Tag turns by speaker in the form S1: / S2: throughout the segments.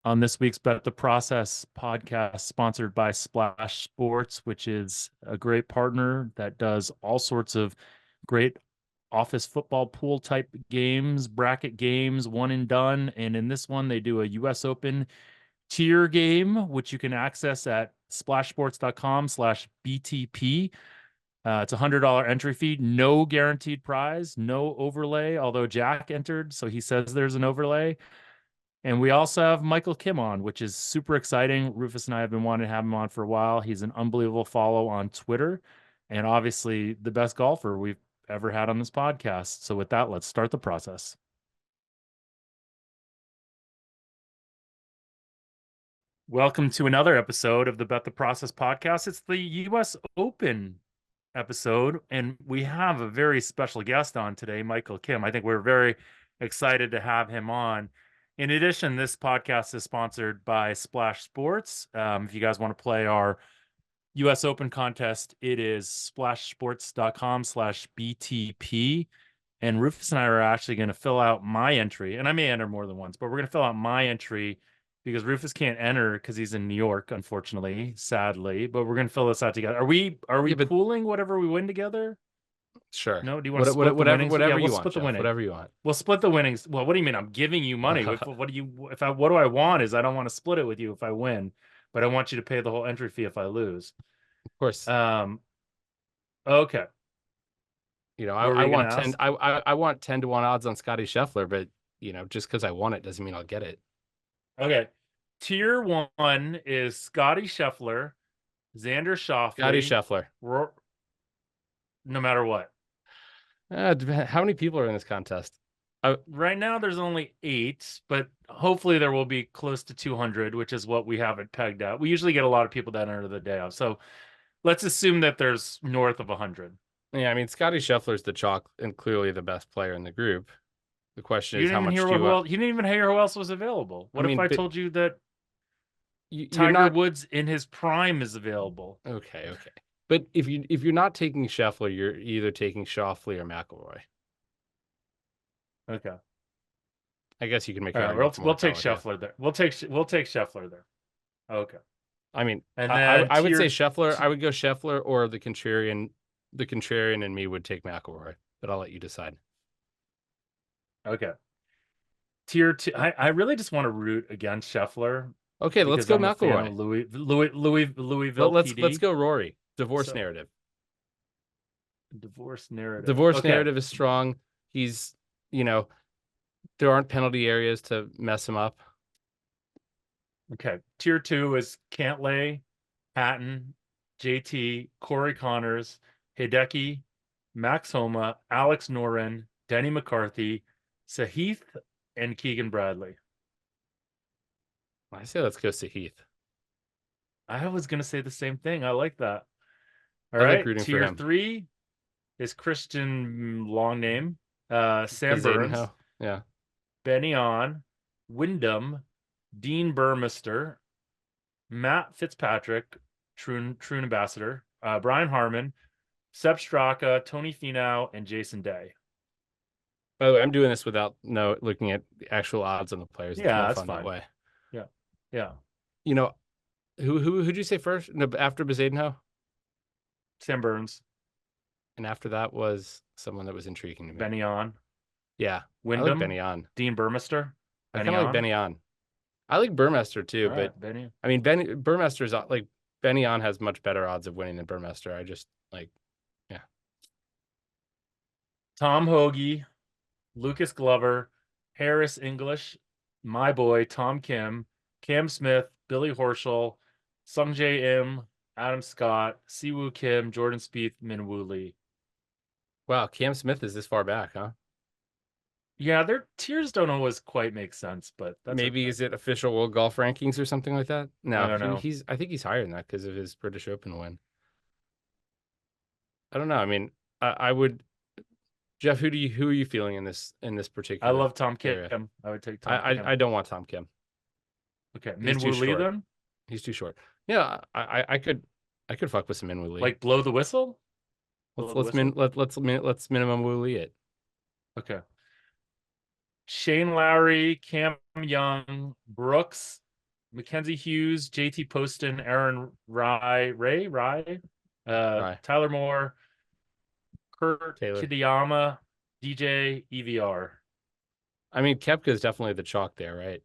S1: On this week's Bet the Process podcast, sponsored by Splash Sports, which is a great partner that does all sorts of great office football pool type games, bracket games, one and done. And in this one, they do a US Open tier game, which you can access at splashsports.com/BTP. It's $100 entry fee, no guaranteed prize, no overlay, although Jack entered, so he says there's an overlay. And we also have Michael Kim on, which is super exciting. Rufus and I have been wanting to have him on for a while. He's an unbelievable follow on Twitter and obviously the best golfer we've ever had on this podcast. So, with that, let's start the process. Welcome to another episode of the Bet the Process podcast. It's the US Open episode, and we have a very special guest on today, Michael Kim. I think we're very excited to have him on. In addition, this podcast is sponsored by Splash Sports. If you guys want to play our US Open contest, it is splashsports.com/BTP. And Rufus and I are actually going to fill out my entry, and I may enter more than once, but we're going to fill out my entry because Rufus can't enter because he's in New York, unfortunately, sadly. But we're going to fill this out together. Are we
S2: Yeah, but
S1: pooling whatever we win together?
S2: sure.
S1: No, do you want to split the
S2: Whatever,
S1: winnings? Yeah,
S2: whatever
S1: we'll
S2: you want,
S1: split the
S2: Jeff.
S1: winning.
S2: Whatever you want.
S1: We'll split the winnings. Well, what do you mean? I'm giving you money. What do you? What do I want? Is I don't want to split it with you if I win, but I want you to pay the whole entry fee if I lose.
S2: Of course.
S1: Okay.
S2: I want 10. I want 10-1 odds on Scotty Scheffler, but just because I want it doesn't mean I'll get it.
S1: Okay. Tier 1 is Scotty Scheffler, Xander Schauffele.
S2: Scotty Scheffler.
S1: No matter what.
S2: How many people are in this contest?
S1: Right now, there's only 8, but hopefully there will be close to 200, which is what we have it pegged at. We usually get a lot of people that enter the day of. So let's assume that there's north of 100.
S2: Yeah, I mean, Scotty Scheffler's the chalk and clearly the best player in the group. The question is how much
S1: you didn't even hear who else was available. What if I told you that Tiger Woods in his prime is available?
S2: Okay. But if you're not taking Scheffler, you're either taking Schauffele or McIlroy.
S1: Okay.
S2: I guess you can make.
S1: All right, we'll take Scheffler there. We'll take Scheffler there. Okay.
S2: I mean,
S1: and
S2: I would say Scheffler. I would go Scheffler or the contrarian. The contrarian and me would take McIlroy, but I'll let you decide.
S1: Okay. Tier 2. I really just want to root against Scheffler.
S2: Okay, let's go McIlroy.
S1: Louisville.
S2: Let's go Rory. Divorce narrative.
S1: Divorce narrative.
S2: Narrative is strong. He's, there aren't penalty areas to mess him up.
S1: Okay. Tier 2 is Cantlay, Hatton, JT, Corey Connors, Hideki, Max Homa, Alex Noren, Denny McCarthy, Sahith, and Keegan Bradley.
S2: I say let's go Sahith.
S1: I was going to say the same thing. I like that. All right. Tier 3 is Christian, long name, Sam Burns,
S2: yeah,
S1: Benny On, Wyndham, Dean Burmester, Matt Fitzpatrick, Troon Ambassador, Brian Harmon, Sepp Straka, Tony Finau, and Jason Day.
S2: By the way, I'm doing this without looking at the actual odds on the players.
S1: Yeah, that's fine.
S2: That way.
S1: Yeah.
S2: Who'd you say first? No, after Bezadenhout?
S1: Sam Burns.
S2: And after that was someone that was intriguing to me.
S1: Benny On.
S2: Yeah.
S1: Wyndham.
S2: I like Benny On.
S1: Dean Burmester.
S2: I kind of like Benny On. I like Burmester too,
S1: right,
S2: but
S1: Benny.
S2: I mean, Burmester's like Benny On has much better odds of winning than Burmester. I just yeah.
S1: Tom Hoagie, Lucas Glover, Harris English, my boy Tom Kim, Cam Smith, Billy Horschel, Sungjae Im, Adam Scott, Siwoo Kim, Jordan Spieth, Minwoo Lee.
S2: Wow, Cam Smith is this far back, huh?
S1: Yeah, their tiers don't always quite make sense, but
S2: maybe is it official World Golf Rankings or something like that? No,
S1: I don't know.
S2: I think he's higher than that because of his British Open win. I don't know. I mean, I would. Jeff, who are you feeling in this particular?
S1: I love Tom Kim.
S2: Area?
S1: I would take Tom Kim.
S2: I don't want Tom Kim.
S1: Okay, Minwoo Lee then.
S2: He's too short. Yeah, I could fuck with some Minwoo Lee.
S1: Like blow the whistle.
S2: Let's minimum Woo Lee it.
S1: Okay. Shane Lowry, Cam Young, Brooks, Mackenzie Hughes, JT Poston, Aaron Rye,
S2: Right.
S1: Tyler Moore, Kurt
S2: Taylor.
S1: Kitayama, DJ EVR.
S2: I mean, Koepka is definitely the chalk there, right?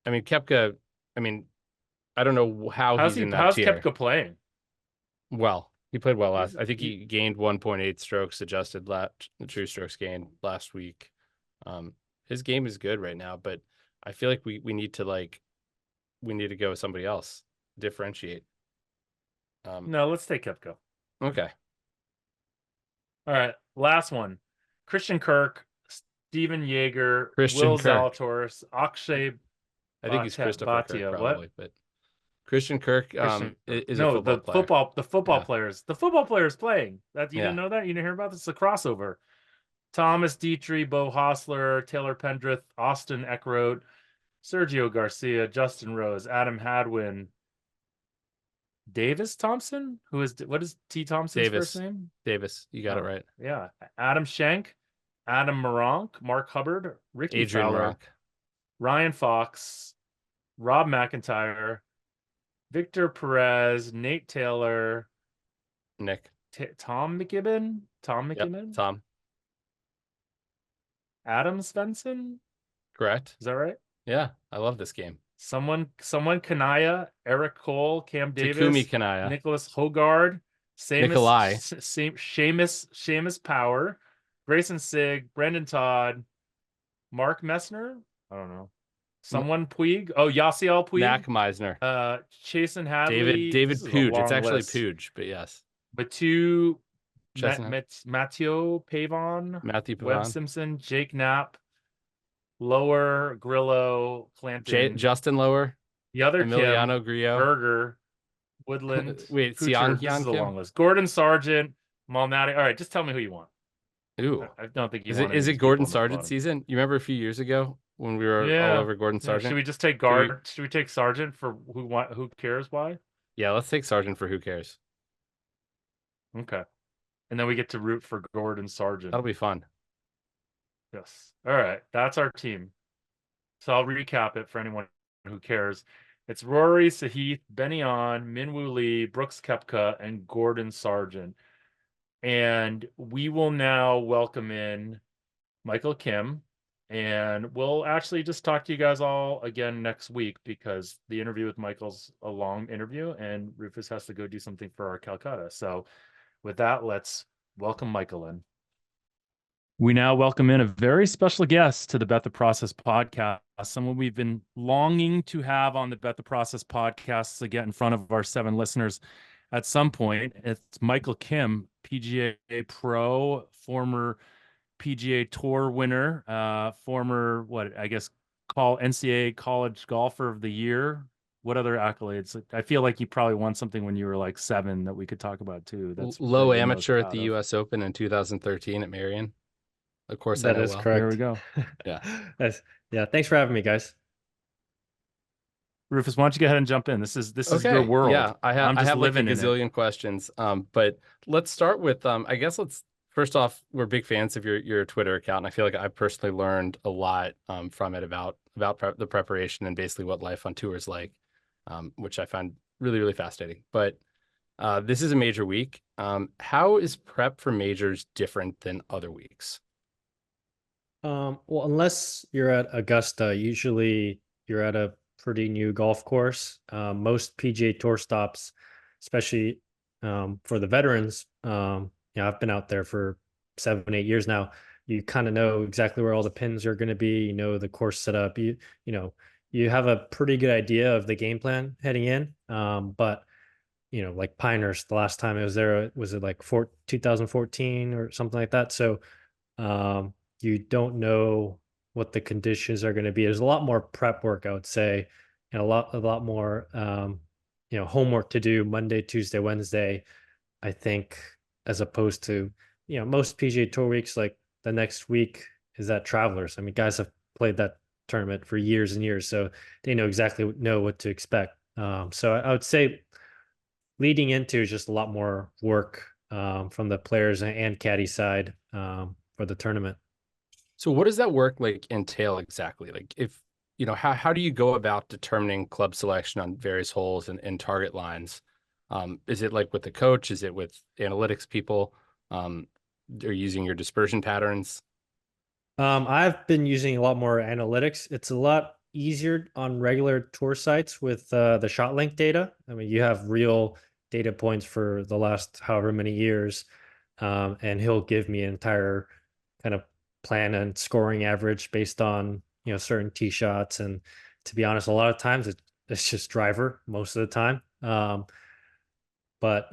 S2: I mean, Koepka, I mean, I don't know how he's in that
S1: How's
S2: tier.
S1: Koepka playing?
S2: Well, he played well last.
S1: He's
S2: I think he gained 1.8 strokes adjusted true strokes gained last week. His game is good right now, but I feel like we need to go with somebody else, differentiate.
S1: No, let's take Koepka.
S2: Okay.
S1: All right, last one. Christian Kirk, Steven Yeager,
S2: Christian
S1: Will
S2: Kirk.
S1: Zalatoris, Akshay
S2: I think he's Christopher Kirk
S1: Bhatia.
S2: probably, but Christian Kirk
S1: Christian Kirk.
S2: is a
S1: No,
S2: football player.
S1: the football
S2: Yeah.
S1: players. The football players playing. That you
S2: Yeah.
S1: didn't know that? You didn't hear about this? It's a crossover. Thomas Dietrich, Bo Hostler, Taylor Pendrith, Austin Eckroat, Sergio Garcia, Justin Rose, Adam Hadwin, Davis Thompson, what is T Thompson's first name?
S2: Davis, you got it right.
S1: Yeah, Adam Shank, Adam Moronk, Mark Hubbard, Ricky
S2: Adrian
S1: Fowler,
S2: Moronk.
S1: Ryan Fox, Rob McIntyre, Victor Perez, Nate Taylor,
S2: Nick,
S1: Tom McKibben,
S2: Yep, Tom.
S1: Adam Svensson.
S2: Correct.
S1: Is that right?
S2: Yeah, I love this game.
S1: Someone Kanaya, Eric Cole, Cam Davis,
S2: Takumi Kanaya,
S1: Nicholas Hogard,
S2: Nikolai,
S1: Seamus Power, Grayson Sig, Brendan Todd, Mark Messner. I don't know. Someone Puig. Oh, Yasiel Puig.
S2: Mac Meisner.
S1: Chasen Hadley.
S2: David Puig. It's actually Puig, but yes.
S1: Batu, Matthew Pavon, Webb Simpson, Jake Knapp, Lower, Grillo, Clanton,
S2: Justin Lower,
S1: the other
S2: Emiliano
S1: Kim,
S2: Grillo,
S1: Berger, Woodland.
S2: Wait,
S1: Kuchar, this is a long list. Gordon Sargent, Malnati. All right, just tell me who you want.
S2: Ooh,
S1: I don't think you
S2: is it Gordon Sargent season? You remember a few years ago when we were all over Gordon Sargent?
S1: Should we just take Should we take Sargent for who cares why?
S2: Yeah, let's take Sargent for who cares.
S1: Okay. And then we get to root for Gordon Sargent.
S2: That'll be fun.
S1: Yes. All right. That's our team. So I'll recap it for anyone who cares. It's Rory Sahith, Benny On, Minwoo Lee, Brooks Koepka, and Gordon Sargent. And we will now welcome in Michael Kim. And we'll actually just talk to you guys all again next week because the interview with Michael's a long interview and Rufus has to go do something for our Calcutta. So with that, let's welcome Michael in. We now welcome in a very special guest to the Bet the Process podcast, someone we've been longing to have on the Bet the Process podcast to get in front of our 7 listeners at some point. It's Michael Kim, PGA Pro, former PGA Tour winner, former, NCAA College Golfer of the Year. What other accolades? I feel like you probably won something when you were like 7 that we could talk about too. That's
S2: low amateur at the U.S. Open in 2013 at Marion. Of course,
S3: that is correct.
S1: There we go.
S3: Yeah. Thanks for having me, guys.
S1: Rufus, why don't you go ahead and jump in? This is your world.
S2: Yeah, I have like a gazillion questions. But let's start with I guess first off, we're big fans of your Twitter account, and I feel like I personally learned a lot from it about the preparation and basically what life on tour is like, which I find really, really fascinating. But this is a major week. How is prep for majors different than other weeks?
S3: Well, unless you're at Augusta, usually you're at a pretty new golf course. Most PGA Tour stops, especially for the veterans, I've been out there for 7, 8 years now. You kind of know exactly where all the pins are going to be. You know the course setup. You have a pretty good idea of the game plan heading in. But like Pinehurst, the last time it was there, was it like 2014 or something like that? So you don't know what the conditions are going to be. There's a lot more prep work, I would say, and a lot more homework to do Monday, Tuesday, Wednesday, I think, as opposed to most PGA Tour weeks. Like the next week is at Travelers. I mean, guys have played that tournament for years and years, so they exactly know what to expect. So I would say leading into is just a lot more work from the players and caddy side for the tournament.
S2: So what does that work like entail exactly? Like if how do you go about determining club selection on various holes and target lines? Is it like with the coach? Is it with analytics people? They're using your dispersion patterns?
S3: I've been using a lot more analytics. It's a lot easier on regular tour sites with the shot length data. I mean, you have real data points for the last however many years, and he'll give me an entire kind of plan and scoring average based on certain tee shots. And to be honest, a lot of times it's just driver most of the time. But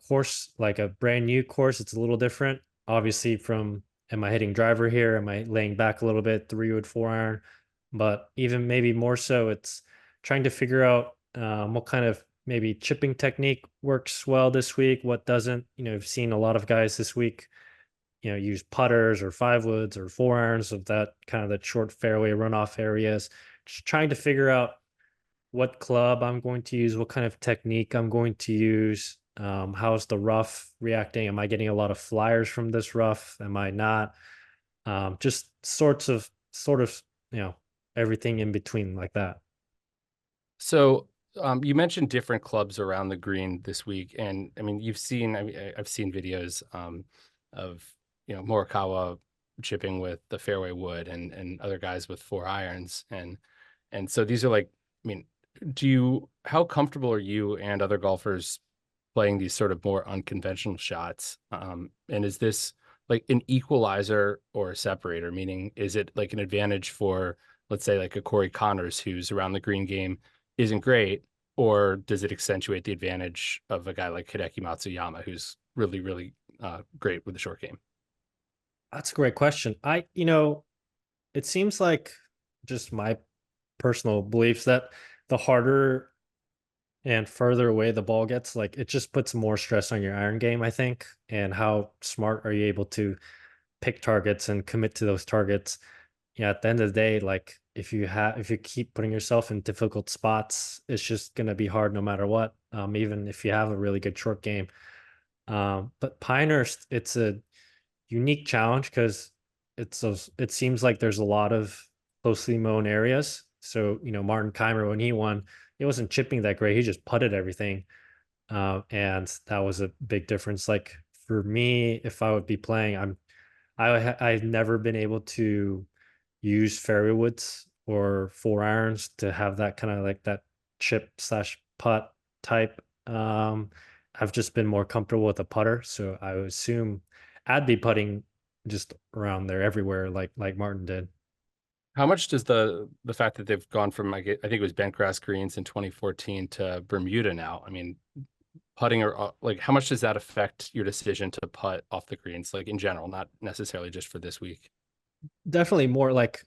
S3: course like a brand new course, it's a little different. Obviously, from am I hitting driver here? Am I laying back a little bit, 3-wood, 4-iron? But even maybe more so, it's trying to figure out what kind of maybe chipping technique works well this week, what doesn't. I've seen a lot of guys this week, use putters or 5-woods or 4-irons of that kind of the short fairway runoff areas. Just trying to figure out what club I'm going to use, what kind of technique I'm going to use. How's the rough reacting? Am I getting a lot of flyers from this rough? Am I not? Just sort of, everything in between like that.
S2: So you mentioned different clubs around the green this week, and I mean, I've seen videos of Morikawa chipping with the fairway wood and other guys with 4 irons, and so these are like, I mean, how comfortable are you and other golfers playing these sort of more unconventional shots? And is this like an equalizer or a separator? Meaning, is it like an advantage for, let's say, like a Corey Connors who's around the green game isn't great, or does it accentuate the advantage of a guy like Hideki Matsuyama who's really, really great with the short game?
S3: That's a great question. It seems like just my personal beliefs that the harder and further away the ball gets, like it just puts more stress on your iron game, I think. And how smart are you able to pick targets and commit to those targets? Yeah, at the end of the day, like if you keep putting yourself in difficult spots, it's just gonna be hard no matter what. Even if you have a really good short game. But Pinehurst, it's a unique challenge because it seems like there's a lot of closely mown areas. So, Martin Keimer, when he won, he wasn't chipping that great. He just putted everything. And that was a big difference. Like for me, if I would be playing, I've never been able to use fairway woods or 4 irons to have that kind of like that chip slash putt type. I've just been more comfortable with a putter, so I would assume I'd be putting just around there everywhere, like Martin did.
S2: How much does the fact that they've gone from, I think it was bent grass greens in 2014 to Bermuda now? I mean, putting, or like, how much does that affect your decision to putt off the greens, like in general, not necessarily just for this week?
S3: Definitely more like,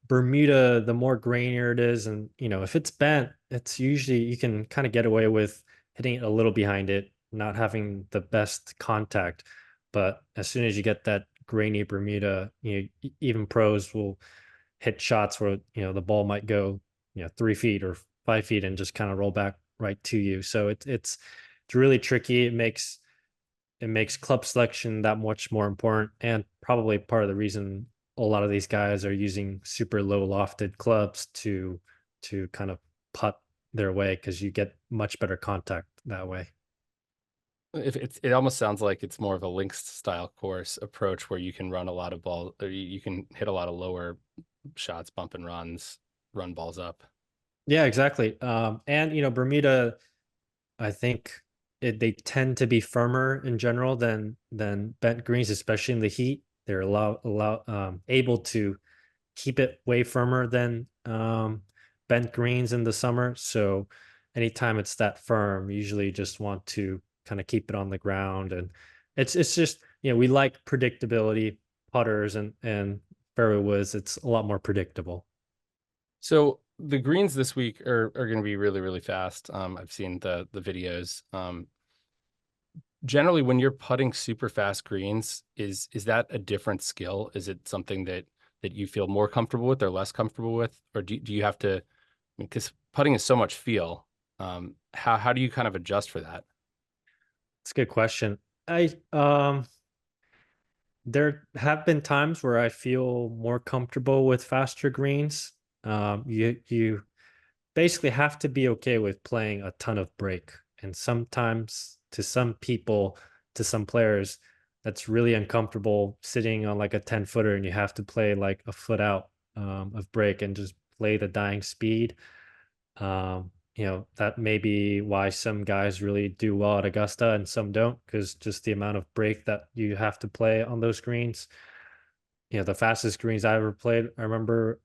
S3: Bermuda, the more grainier it is. And, if it's bent, it's usually you can kind of get away with hitting it a little behind it, not having the best contact. But as soon as you get that grainy Bermuda, even pros will hit shots where, the ball might go, 3 feet or 5 feet and just kind of roll back right to you. So it's really tricky. It makes club selection that much more important, and probably part of the reason a lot of these guys are using super low lofted clubs to kind of putt their way, because you get much better contact that way.
S2: If it almost sounds like it's more of a links style course approach where you can run a lot of ball, or you can hit a lot of lower shots, bump and runs, run balls up.
S3: Yeah, exactly. And Bermuda, I think they tend to be firmer in general than bent greens, especially in the heat. They're able to keep it way firmer than bent greens in the summer. So anytime it's that firm, usually just want to kind of keep it on the ground. And it's just, we like predictability. Putters and fairway woods, it's a lot more predictable.
S2: So the greens this week are going to be really, really fast. I've seen the videos. Generally, when you're putting super fast greens, is that a different skill? Is it something that you feel more comfortable with or less comfortable with, or do you have to? Because putting is so much feel. How do you kind of adjust for that?
S3: It's a good question. There have been times where I feel more comfortable with faster greens. You basically have to be okay with playing a ton of break. And sometimes to some people, to some players, that's really uncomfortable sitting on like a 10 footer and you have to play like a foot out of break and just play the dying speed. That may be why some guys really do well at Augusta and some don't, because just the amount of break that you have to play on those greens. The fastest greens I ever played, I remember,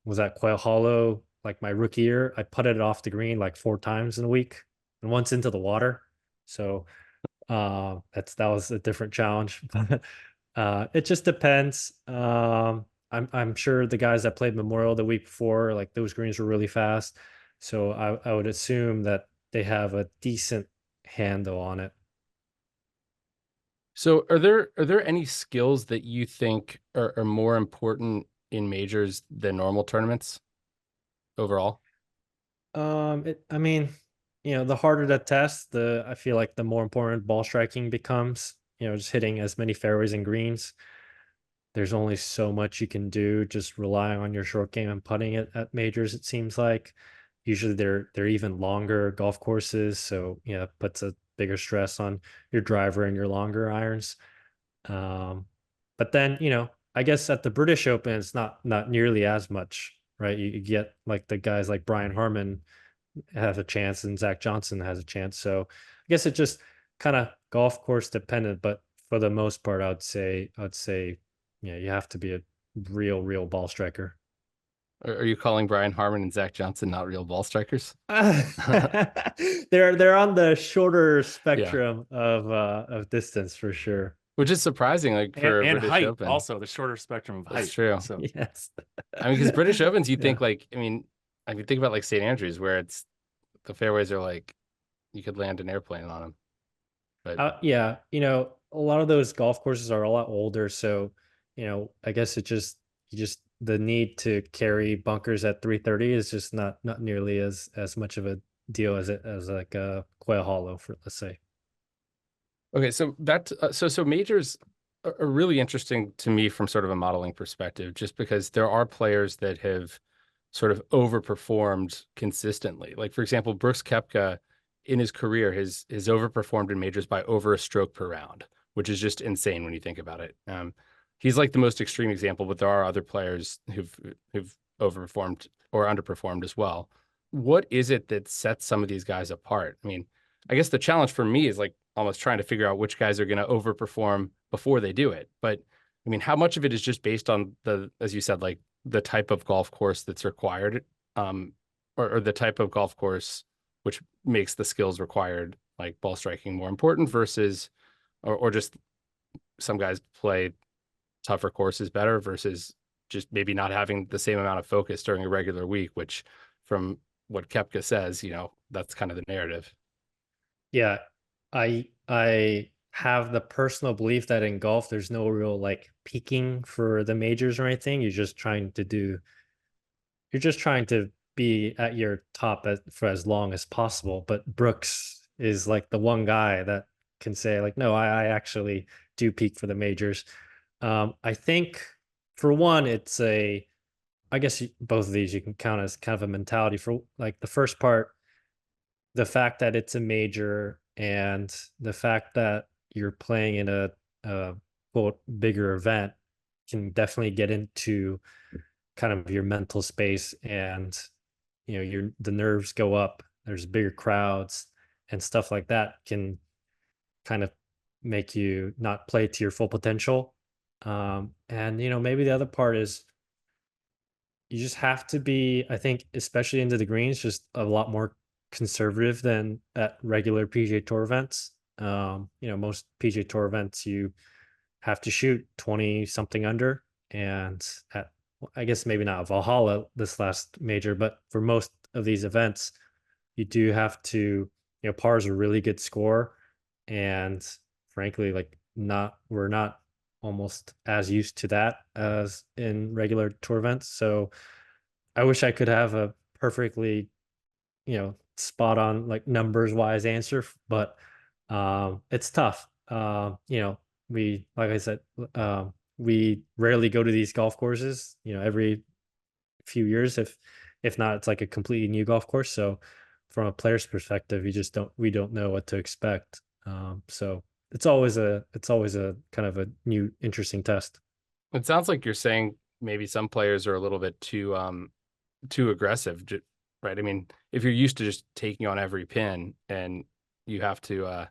S3: was at Quail Hollow, like my rookie year. I putted it off the green like 4 times in a week and once into the water. So that was a different challenge. But it just depends. I'm sure the guys that played Memorial the week before, like those greens were really fast. So I would assume that they have a decent handle on it.
S2: So are there any skills that you think are more important in majors than normal tournaments overall?
S3: I mean, the harder the test, I feel like the more important ball striking becomes. Just hitting as many fairways and greens. There's only so much you can do just relying on your short game and putting it at majors, it seems like. Usually they're even longer golf courses, so it puts a bigger stress on your driver and your longer irons. Um, but then, I guess at the British Open, it's not nearly as much, right? You get like the guys like Brian Harmon have a chance and Zach Johnson has a chance. So I guess it just kind of golf course dependent, but for the most part, I'd say, yeah, you have to be a real ball striker.
S2: Are you calling Brian Harmon and Zach Johnson not real ball strikers?
S3: They're on the shorter
S2: Yeah,
S3: spectrum of distance for sure.
S2: which is surprising, like for a
S1: And
S2: British
S1: height
S2: Open.
S1: also, the shorter spectrum of
S2: That's
S1: height.
S2: true.
S1: So
S3: Yes.
S2: I mean, because British Opens, you
S3: Yeah.
S2: think like, I mean, think about like St. Andrews, where it's the fairways are like you could land an airplane on them. But
S3: Yeah, a lot of those golf courses are a lot older, so I guess the need to carry bunkers at 330 is just not nearly as much of a deal as like a Quail Hollow, for let's say.
S2: okay, so so majors are really interesting to me from sort of a modeling perspective, just because there are players that have sort of overperformed consistently. Like for example, Brooks Koepka in his career has overperformed in majors by over a stroke per round, which is just insane when you think about it. He's like the most extreme example, but there are other players who've overperformed or underperformed as well. What is it that sets some of these guys apart? I mean, I guess the challenge for me is like almost trying to figure out which guys are going to overperform before they do it. But I mean, how much of it is just based on as you said, like the type of golf course that's required, or the type of golf course which makes the skills required, like ball striking, more important versus, or just some guys play tougher courses better versus just maybe not having the same amount of focus during a regular week, which from what Kepka says, that's kind of the narrative.
S3: Yeah, I have the personal belief that in golf there's no real like peaking for the majors or anything. You're just trying to be at your top for as long as possible. But Brooks is like the one guy that can say like, no, I actually do peak for the majors. I think for one, I guess both of these you can count as kind of a mentality. For like the first part, the fact that it's a major and the fact that you're playing in a quote bigger event can definitely get into kind of your mental space, and the nerves go up. There's bigger crowds and stuff like that can kind of make you not play to your full potential. And maybe the other part is you just have to be, I think, especially into the greens, just a lot more conservative than at regular PGA Tour events. Most PGA Tour events you have to shoot 20 something under, and at, I guess maybe not Valhalla this last major, but for most of these events, you do have to, par is a really good score, and frankly, like we're not almost as used to that as in regular tour events. So I wish I could have a perfectly, spot on like numbers wise answer, but it's tough. We, like I said, we rarely go to these golf courses. Every few years. If not, it's like a completely new golf course. So from a player's perspective, we don't know what to expect. So it's always a kind of a new interesting test.
S2: It sounds like you're saying maybe some players are a little bit too aggressive, right? I mean, if you're used to just taking on every pin and you have to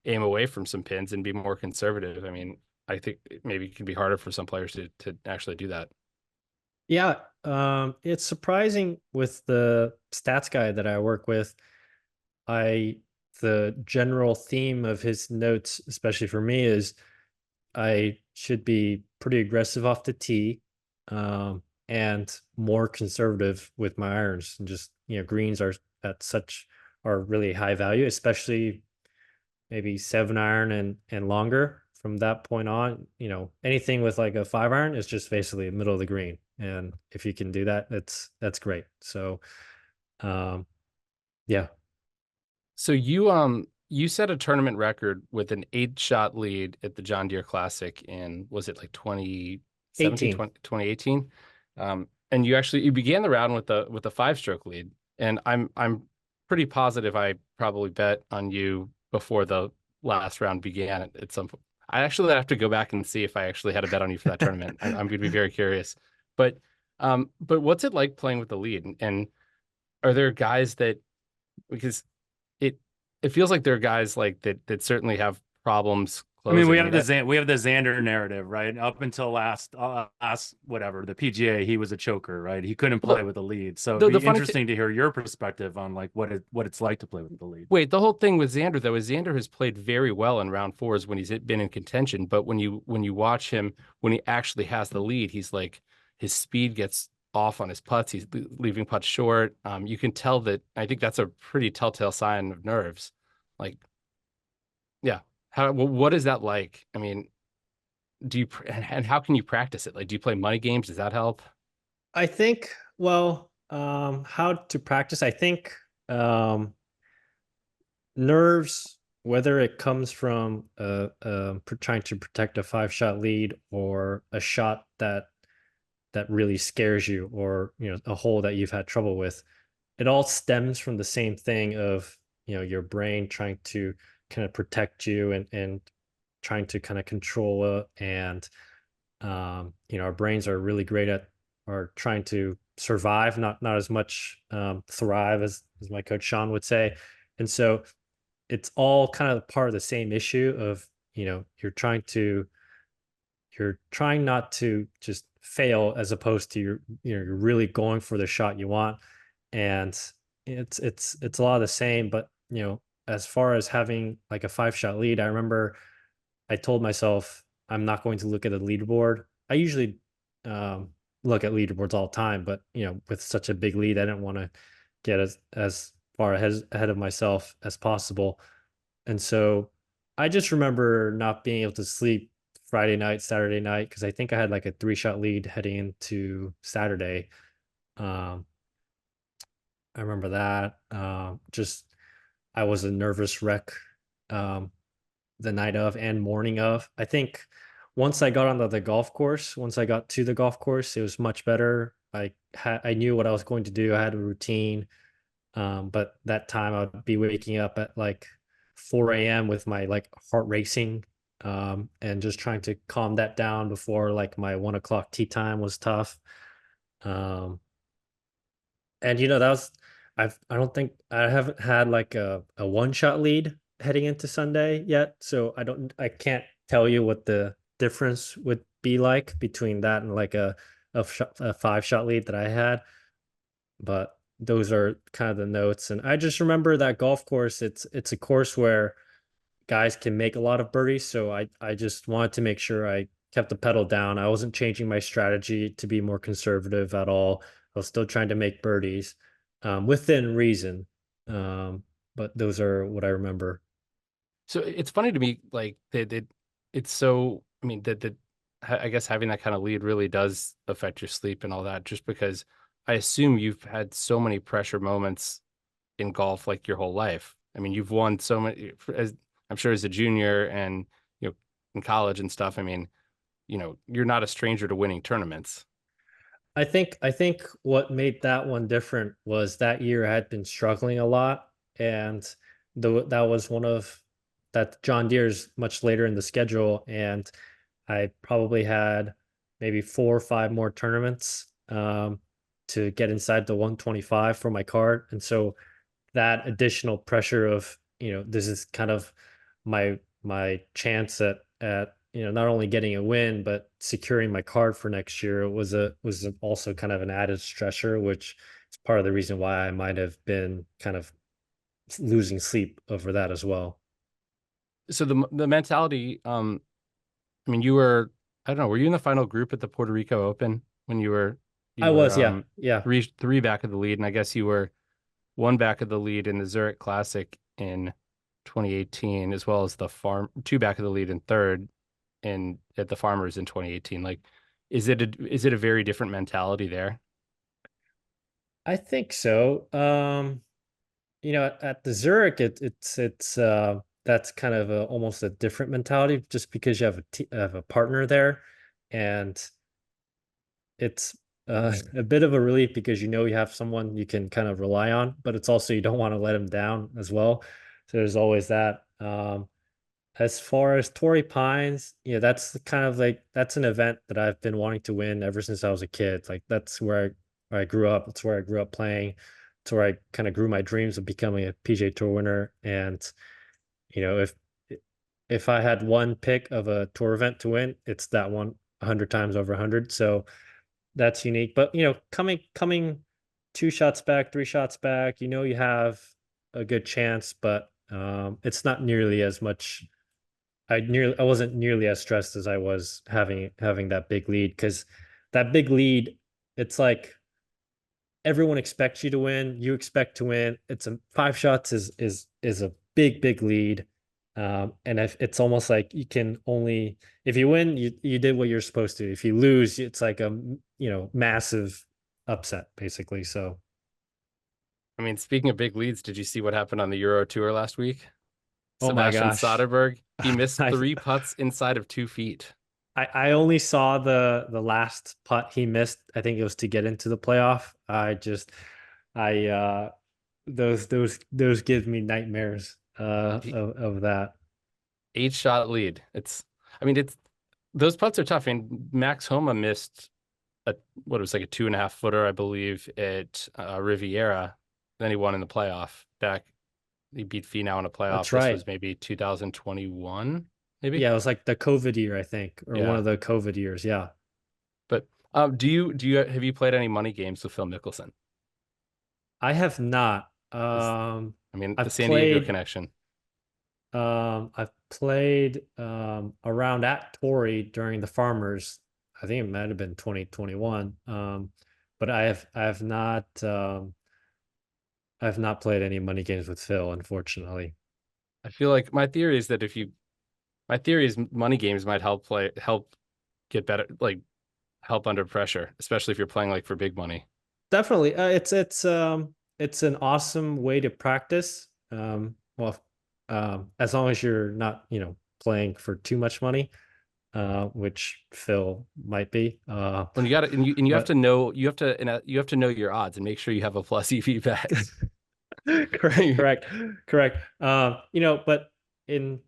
S2: aim away from some pins and be more conservative, I mean, I think maybe it can be harder for some players to actually do that.
S3: Yeah, it's surprising with the stats guy that I work with. I the general theme of his notes, especially for me, is I should be pretty aggressive off the tee, and more conservative with my irons. And just greens are really high value, especially maybe 7 iron and longer. From that point on, anything with like a 5 iron is just basically middle of the green. And if you can do that, that's great. So, um, yeah.
S2: So you set a tournament record with an 8-shot lead at the John Deere Classic in, was it like 2017, 2018? And you began the round with a 5-stroke lead. And I'm pretty positive I probably bet on you before the last round began at some point. I actually have to go back and see if I actually had a bet on you for that tournament. I'm going to be very curious. But what's it like playing with the lead? And are there guys that, because it feels like there are guys like that certainly have problems
S1: I mean,
S2: closing.
S1: we have the Xander narrative, right? Up until last whatever, the PGA, he was a choker, right? He couldn't play with the lead. So it'd be interesting to hear your perspective on like what it's like to play with the lead.
S2: Wait, the whole thing with Xander though is Xander has played very well in round fours when he's been in contention, but when you watch him when he actually has the lead, he's like his speed gets off on his putts. He's leaving putts short. You can tell that. I think that's a pretty telltale sign of nerves. Like, yeah. What is that like? I mean, and how can you practice it? Like, do you play money games? Does that help?
S3: I think, well, how to practice, I think, nerves, whether it comes from trying to protect a 5-shot lead or a shot that really scares you, or a hole that you've had trouble with, it all stems from the same thing of your brain trying to kind of protect you and trying to kind of control it. And our brains are really great at are trying to survive, not as much thrive, as my coach Sean would say. And so it's all kind of part of the same issue of you're trying not to just fail, as opposed to you're really going for the shot you want. And it's a lot of the same. But as far as having like a 5-shot lead, I remember I told myself I'm not going to look at a leaderboard. I usually look at leaderboards all the time, but with such a big lead, I didn't want to get as far ahead of myself as possible. And so I just remember not being able to sleep Friday night, Saturday night, because I think I had like a 3-shot lead heading into Saturday. Um, I remember that. Just I was a nervous wreck um, the night of and morning of. I think once I got onto the golf course, once I got to the golf course, it was much better. I knew what I was going to do. I had a routine. But that time I'd be waking up at like 4 a.m. with my like heart racing, and just trying to calm that down before like my 1 o'clock tea time was tough. Um, and that was I don't think I haven't had like a 1-shot lead heading into Sunday yet, so I can't tell you what the difference would be like between that and like a 5-shot lead that I had. But those are kind of the notes. And I just remember that golf course, it's a course where guys can make a lot of birdies. So I just wanted to make sure I kept the pedal down. I wasn't changing my strategy to be more conservative at all. I was still trying to make birdies, within reason. But those are what I remember.
S2: So it's funny to me, like that it's so. I mean, that I guess having that kind of lead really does affect your sleep and all that. Just because I assume you've had so many pressure moments in golf like your whole life. I mean, you've won so many, as I'm sure as a junior and in college and stuff. I mean, you're not a stranger to winning tournaments.
S3: I think what made that one different was that year I had been struggling a lot, and that was one of that John Deere's much later in the schedule, and I probably had maybe 4 or 5 more tournaments to get inside the 125 for my card, and so that additional pressure of, this is kind of my chance at not only getting a win but securing my card for next year was also kind of an added stressor, which is part of the reason why I might have been kind of losing sleep over that as well.
S2: So the mentality, I mean, you were, I don't know, were you in the final group at the Puerto Rico Open when
S3: I
S2: you were
S3: was, yeah.
S2: three back of the lead, and I guess you were one back of the lead in the Zurich Classic in 2018, as well as two back of the lead in third at the Farmers in 2018. Like, is it a very different mentality there?
S3: I think so. At the Zurich, it's that's kind of almost a different mentality, just because you have a partner there, and it's a bit of a relief because you have someone you can kind of rely on, but it's also you don't want to let him down as well. So there's always that. As far as Torrey Pines, that's kind of like that's an event that I've been wanting to win ever since I was a kid. Like that's where I grew up. That's where I grew up playing. It's where I kind of grew my dreams of becoming a PJ Tour winner. And you know, if I had one pick of a tour event to win, it's that one 100 times over 100. So that's unique. But coming 2 shots back, 3 shots back, you have a good chance, but it's not nearly as much. I wasn't nearly as stressed as I was having that big lead, because that big lead, it's like everyone expects you to win. You expect to win. It's a 5 shots is a big lead, and if it's almost like you can only if you win, you did what you're supposed to. If you lose, it's like a massive upset basically. So
S2: I mean, speaking of big leads, did you see what happened on the Euro Tour last week?
S3: oh my
S2: Sebastian
S3: gosh,
S2: Soderberg, he missed
S3: I
S2: 3 putts inside of 2 feet.
S3: I only saw the last putt he missed. I think it was to get into the playoff. I those give me nightmares of that.
S2: 8 shot lead. I mean, those putts are tough. I mean, Max Homa missed what it was like a 2.5 footer, I believe, at Riviera. Then he won in the playoff back. He beat Finau in a playoff.
S3: That's
S2: This
S3: right.
S2: was maybe 2021, maybe.
S3: Yeah, it was like the COVID year, I think, or one
S2: Yeah.
S3: of the COVID years. Yeah.
S2: But have you played any money games with Phil Mickelson?
S3: I have not.
S2: I mean, the
S3: I've
S2: San Diego
S3: played
S2: connection.
S3: around at Torrey during the Farmers. I think it might have been 2021. But I've not played any money games with Phil, unfortunately.
S2: I feel like my theory is money games might help get better, like help under pressure, especially if you're playing like for big money.
S3: Definitely. It's an awesome way to practice. Well, as long as you're not, playing for too much money, which Phil might be.
S2: When you got it, and you have to
S3: But
S2: know you have to know your odds and make sure you have a plus EV bet.
S3: correct. But in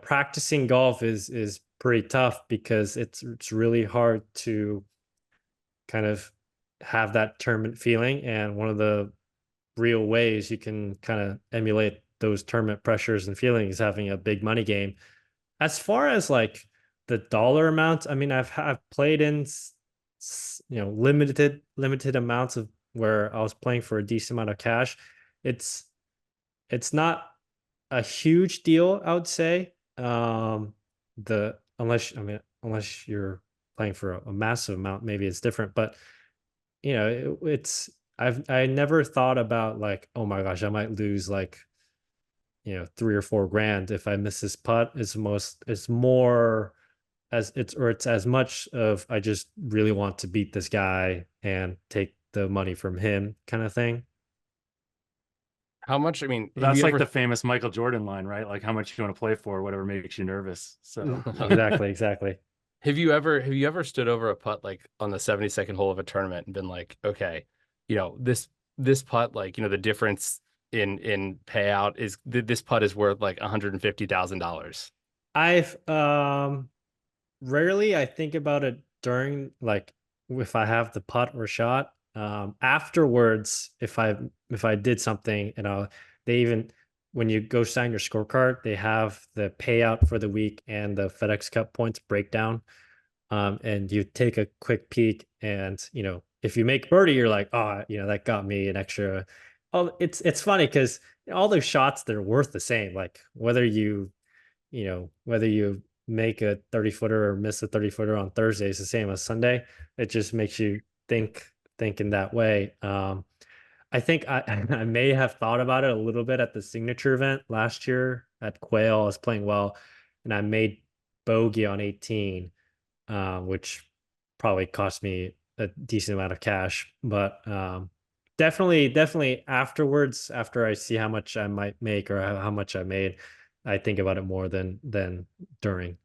S3: practicing golf is pretty tough, because it's really hard to kind of have that tournament feeling, and one of the real ways you can kind of emulate those tournament pressures and feelings is having a big money game. As far as like the dollar amounts, I mean, I've played in limited amounts of where I was playing for a decent amount of cash. It's not a huge deal, I would say. The unless you're playing for a massive amount, maybe it's different. But it's I never thought about like, oh my gosh, I might lose like 3 or 4 grand if I miss this putt. It's more it's as much of I just really want to beat this guy and take the money from him kind of thing.
S2: How much? I mean, have
S1: That's
S2: you
S1: like
S2: ever?
S1: the famous Michael Jordan line, right? Like how much you want to play for, whatever makes you nervous. So
S3: Exactly.
S2: Have you ever stood over a putt like on the 72nd hole of a tournament and been like, okay, this putt, like, the difference in payout is this putt is worth like $150,000.
S3: I've rarely I think about it during, like, if I have the putt or shot. Afterwards, if I did something, they even, when you go sign your scorecard, they have the payout for the week and the FedEx Cup points breakdown. And you take a quick peek, and if you make birdie, you're like, oh, that got me an extra. Oh, it's funny because all those shots, they're worth the same. Like whether you make a 30-footer or miss a 30-footer on Thursday is the same as Sunday. It just makes you think in that way. I think I may have thought about it a little bit at the signature event last year at Quail. I was playing well, and I made bogey on 18, which probably cost me a decent amount of cash. But definitely afterwards, after I see how much I might make or how much I made, I think about it more than during.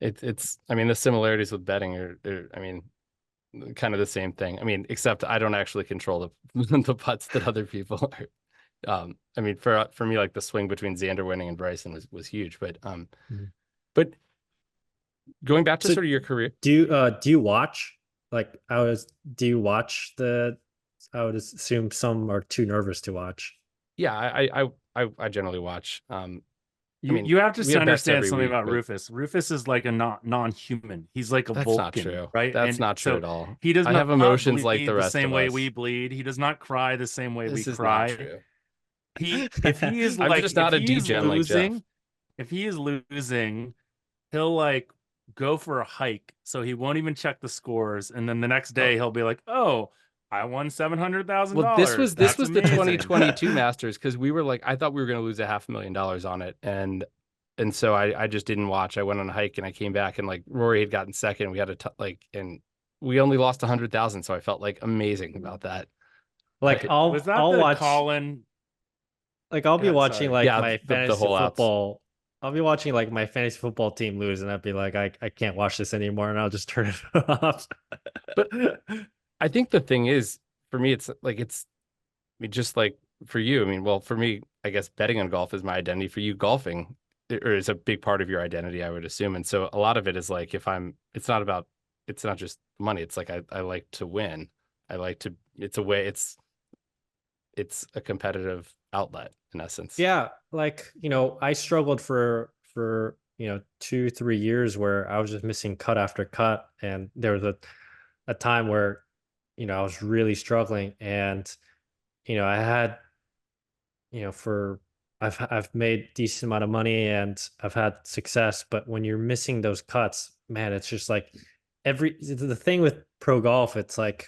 S2: I mean, the similarities with betting I mean, kind of the same thing. I mean, except I don't actually control the the putts that other people are. I mean, for me, like the swing between Xander winning and Bryson was huge.
S3: Mhm.
S2: But going back to
S3: So
S2: sort of your career,
S3: do you watch, like, do you watch I would assume some are too nervous to watch.
S2: yeah, I generally watch. I
S1: You
S2: mean,
S1: you have to
S2: we have bets
S1: understand
S2: every
S1: something
S2: week,
S1: about
S2: but
S1: Rufus. Rufus is like a non-human. He's like a
S2: that's not
S1: Vulcan,
S2: true.
S1: right?
S2: That's
S1: And
S2: not true
S1: so
S2: at all.
S1: he does
S2: I have
S1: not
S2: emotions like the
S1: bleed the
S2: rest
S1: same
S2: of
S1: way
S2: us.
S1: we bleed. He does not cry the same way we
S2: This is not
S1: cry.
S2: true.
S1: He if he is
S2: I'm
S1: like
S2: just not a degen like Jeff.
S1: if he is losing, he'll like go for a hike, so he won't even check the scores, and then the next
S2: Oh,
S1: day he'll be like, "Oh, I won
S2: well, this
S1: $700,000.
S2: was this
S1: That's
S2: was the
S1: amazing."
S2: 2022 Masters because we were like, I thought we were going to lose a $500,000 on it, and so I just didn't watch. I went on a hike and I came back and like Rory had gotten second. We had and we only lost 100,000, so I felt like amazing about that.
S3: Like
S2: But
S1: Was that
S3: I'll
S1: the
S3: watch,
S1: Colin?
S3: like I'll
S1: Go
S3: be
S1: ahead,
S3: watching
S1: sorry.
S3: like
S2: yeah,
S3: my
S2: the
S3: fantasy
S2: whole outs.
S3: football. I'll be watching like my fantasy football team lose, and I'd be like, I can't watch this anymore, and I'll just turn it off.
S2: But I think the thing is, for me, I mean, just like for you. I mean, well, for me, I guess betting on golf is my identity. For you, golfing or is a big part of your identity, I would assume. And so a lot of it is like it's not just money. It's like I like to win. I like to. It's a way. It's a competitive outlet in essence.
S3: Yeah, like, I struggled for 2-3 years where I was just missing cut after cut, and there was a time where I was really struggling, and I had, for I've made decent amount of money and I've had success, but when you're missing those cuts, man, it's just like the thing with pro golf, it's like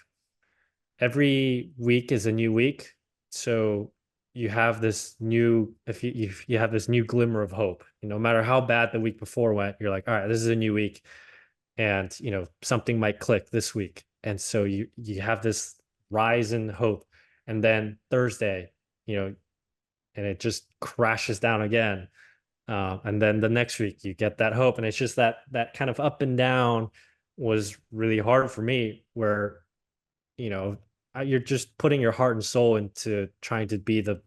S3: every week is a new week. So you have this new, if you have this new glimmer of hope, no matter how bad the week before went, you're like, all right, this is a new week, and something might click this week, and so you have this rise in hope, and then Thursday, you know and it just crashes down again. And then the next week you get that hope, and it's just that kind of up and down was really hard for me, where you know you're just putting your heart and soul into trying to be the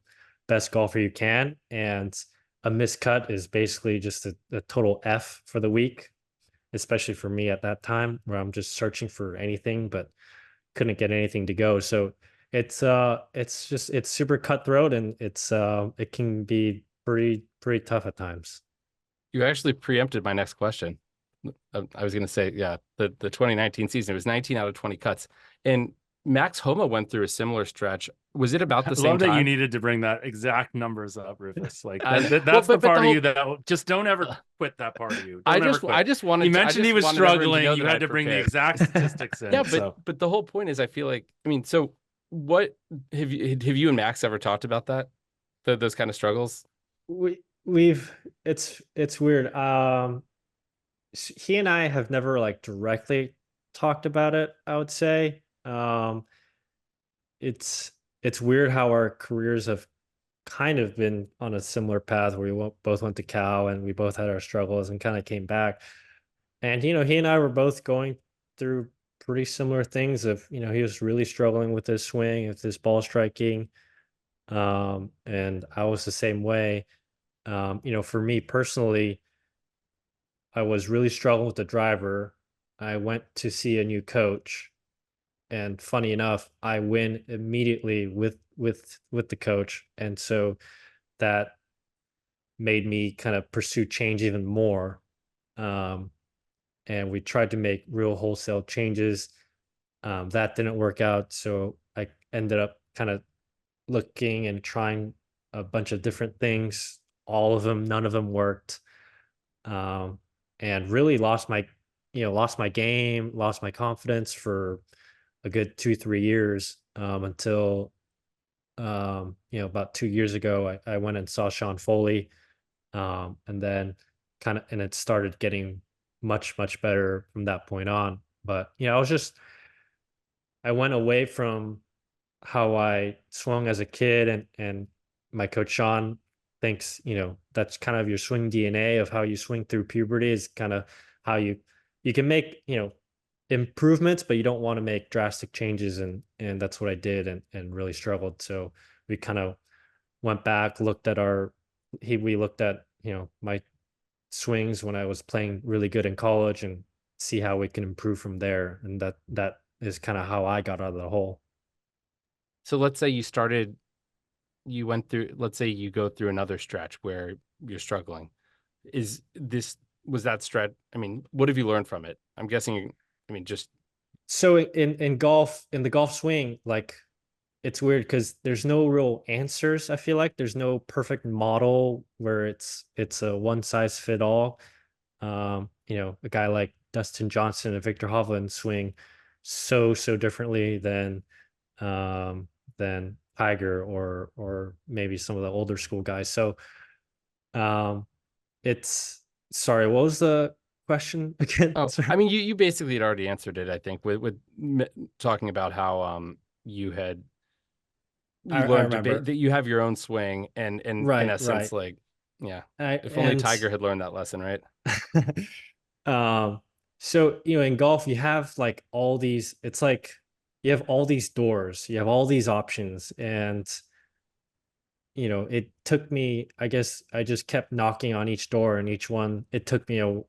S3: best golfer you can, and a miscut is basically just a total F for the week, especially for me at that time where I'm just searching for anything but couldn't get anything to go. So it's super cutthroat, and it can be pretty tough at times.
S2: You actually preempted my next question. I was going to say, yeah, the 2019 season, it was 19 out of 20 cuts. And Max Homa went through a similar stretch. Was it about
S1: I
S2: the same
S1: love that you
S2: time?
S1: needed to bring that exact numbers up, Rufus. Like
S2: Well,
S1: that's the
S2: but
S1: part
S2: the
S1: of you
S2: whole,
S1: that just don't ever quit that part of you.
S2: I
S1: Don't ever
S2: just, I
S1: quit.
S2: just
S1: He
S2: wanted to, I
S1: mentioned he
S2: just
S1: was
S2: wanted everyone to
S1: struggling.
S2: know
S1: You
S2: that
S1: had
S2: I'd
S1: to bring the
S2: prepared.
S1: exact statistics
S2: Yeah,
S1: in.
S2: but
S1: So
S2: the whole point is, I feel like, I mean, so what have you and Max ever talked about that? Those kind of struggles?
S3: We've it's weird. He and I have never like directly talked about it, I would say. It's weird how our careers have kind of been on a similar path, where both went to Cal, and we both had our struggles and kind of came back. And he and I were both going through pretty similar things of, he was really struggling with his swing, with his ball striking. And I was the same way. For me personally, I was really struggling with the driver. I went to see a new coach, and funny enough, I win immediately with the coach. And so that made me kind of pursue change even more. Um, and we tried to make real wholesale changes. That didn't work out, so I ended up kind of looking and trying a bunch of different things. All of them, none of them worked, um, and really lost my game, lost my confidence for a good 2 3 years, until about 2 years ago, I went and saw Sean Foley, and then and it started getting much better from that point on. But I went away from how I swung as a kid, and my coach Sean thinks, that's kind of your swing DNA of how you swing through puberty is kind of how you can make, improvements, but you don't want to make drastic changes, and that's what I did, and really struggled. So we kind of went back, looked at we looked at, my swings when I was playing really good in college, and see how we can improve from there. And that is kind of how I got out of the hole.
S2: So let's say you went through, let's say you go through another stretch where you're struggling. Is this, was that stretch? I mean, what have you learned from it? I'm guessing, I mean, just.
S3: So in golf, in the golf swing, like, it's weird because there's no real answers. I feel like there's no perfect model where it's a one size fit all. A guy like Dustin Johnson and Victor Hovland swing so differently than Tiger, or maybe some of the older school guys. So um, it's sorry, what was the question again?
S2: Oh, I
S3: Sorry.
S2: mean, you basically had already answered it, I think, talking about how you had you
S3: I
S2: learned
S3: remember.
S2: that you have your own swing, and in
S3: Right,
S2: essence,
S3: right.
S2: like, yeah,
S3: I
S2: if only
S3: and
S2: Tiger had learned that lesson, right?
S3: um so in golf you have like all these, it's like you have all these doors, you have all these options, and it took me, I guess I just kept knocking on each door, and each one, it took me a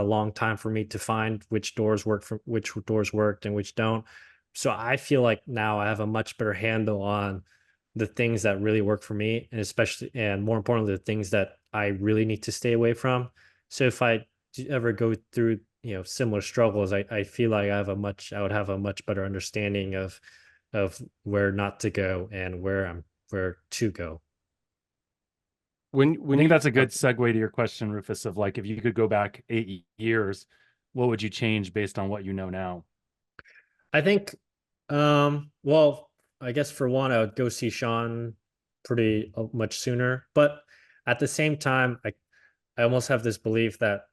S3: long time for me to find which doors worked and which don't. So I feel like now I have a much better handle on the things that really work for me, and especially, and more importantly, the things that I really need to stay away from. So if I ever go through, similar struggles, I feel like I would have a much better understanding of where not to go and where to go.
S1: I
S2: When
S1: think
S2: you
S1: that's a good segue to your question, Rufus, of like, if you could go back 8 years, what would you change based on what you know now?
S3: I think, well, I guess for one, I would go see Sean pretty much sooner. But at the same time, I almost have this belief that,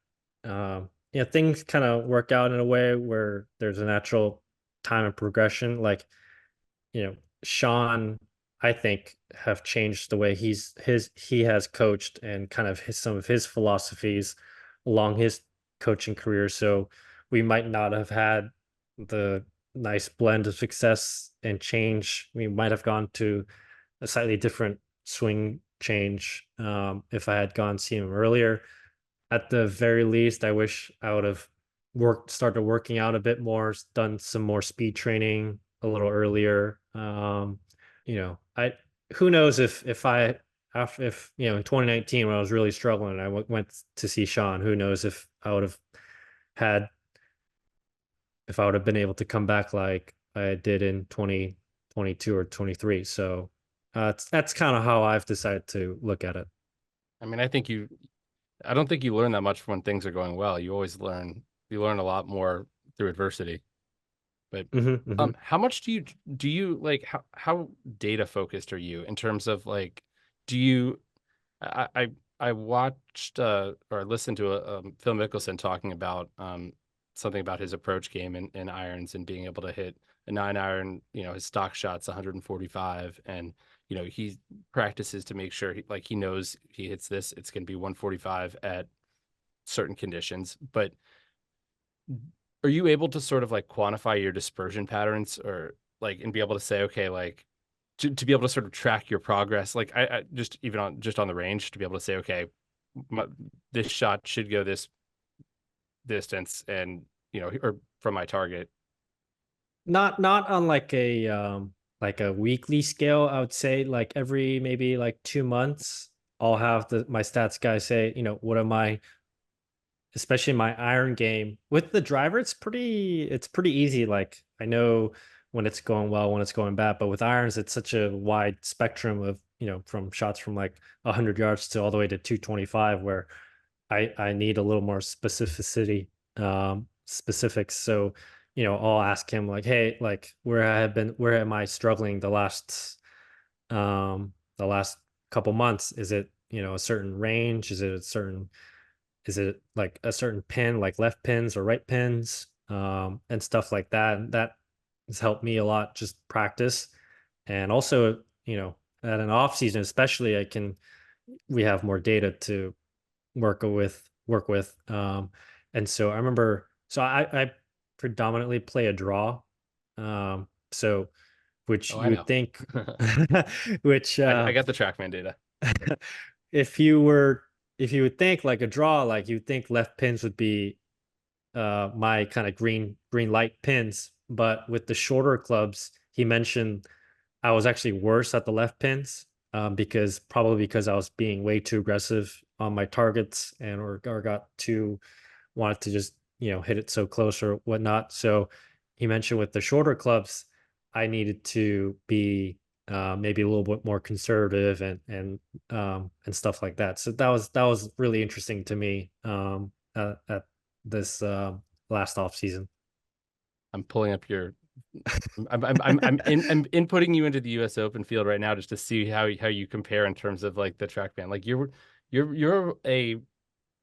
S3: things kind of work out in a way where there's a natural time of progression. Like, Sean, I think, have changed the way he has coached, and kind of some of his philosophies along his coaching career. So we might not have had the nice blend of success and change. We might have gone to a slightly different swing change, if I had gone see him earlier. At the very least, I wish I would have started working out a bit more, done some more speed training a little earlier. I who knows if I after if in 2019 when I was really struggling, I went to see Sean. Who knows had if I would have been able to come back like I did in 2022 or 23. So that's kind of how I've decided to look at it.
S2: I mean, I don't think you learn that much when things are going well. You learn a lot more through adversity. But
S3: Hmm.
S2: how much do you like, how data focused are you in terms of like, do you I watched or listened to Phil Mickelson talking about something about his approach game in irons, and being able to hit a 9 iron, his stock shot's 145, and he practices to make sure he knows he hits this, it's going to be 145 at certain conditions. But are you able to sort of like quantify your dispersion patterns, or like, and be able to say, okay, like to be able to sort of track your progress? Like I just even on just on the range to be able to say, okay, my, this shot should go this distance, and or from my target.
S3: Not on like a weekly scale. I would say like every maybe like 2 months, I'll have my stats guy say, what am I, especially my iron game with the driver. It's pretty easy. Like I know when it's going well, when it's going bad, but with irons, it's such a wide spectrum of, from shots from like 100 yards to all the way to 225, where I need a little more specificity, specifics. So, I'll ask him like, hey, like where am I struggling the last couple months? Is it, a certain range? Is it like a certain pin, like left pins or right pins, and stuff like that? And that has helped me a lot, just practice. And also, at an off season, especially, we have more data to work with. And so I remember, so I predominantly play a draw. So which
S2: Oh, I
S3: you would
S2: know.
S3: think, which
S2: I got the TrackMan data.
S3: if you were if you would think like a draw, like you'd think left pins would be my kind of green light pins. But with the shorter clubs, he mentioned I was actually worse at the left pins, because I was being way too aggressive on my targets, and or got too wanted to just hit it so close or whatnot. So he mentioned with the shorter clubs, I needed to be maybe a little bit more conservative and stuff like that. So that was really interesting to me, at this last off season.
S2: I'm pulling up your. I'm inputting you into the U.S. Open field right now just to see how you compare in terms of like the TrackMan. Like you're a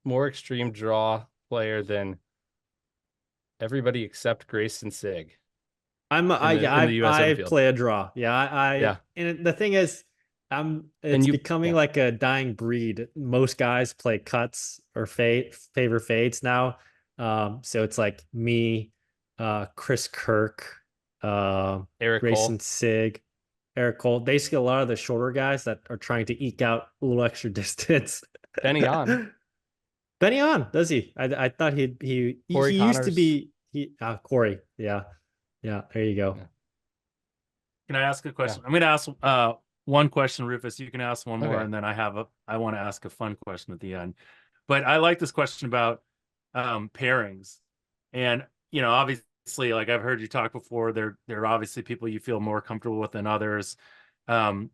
S2: more extreme draw player than everybody except Grace and Sig
S3: Yeah,
S2: in the U.S. Open
S3: I
S2: field.
S3: play a draw. Yeah,
S2: Yeah,
S3: and the thing is,
S2: and
S3: it's becoming
S2: yeah,
S3: like a dying breed. Most guys play cuts or favor fades now. So it's like me, Chris Kirk,
S2: Eric Cole,
S3: Grayson Sig, Eric Cole. Basically, a lot of the shorter guys that are trying to eke out a little extra distance.
S2: Benny on,
S3: Benny on, does he? I thought
S2: Corey
S3: he used to
S2: Connors.
S3: be Corey. Yeah, yeah. There you go.
S2: Yeah,
S1: Can I ask a
S2: yeah.
S1: question? I'm going to ask one question, Rufus. You can ask one more,
S2: Okay.
S1: and then I want to ask a fun question at the end. But I like this question about pairings, and obviously, like I've heard you talk before, there are obviously people you feel more comfortable with than others. Um,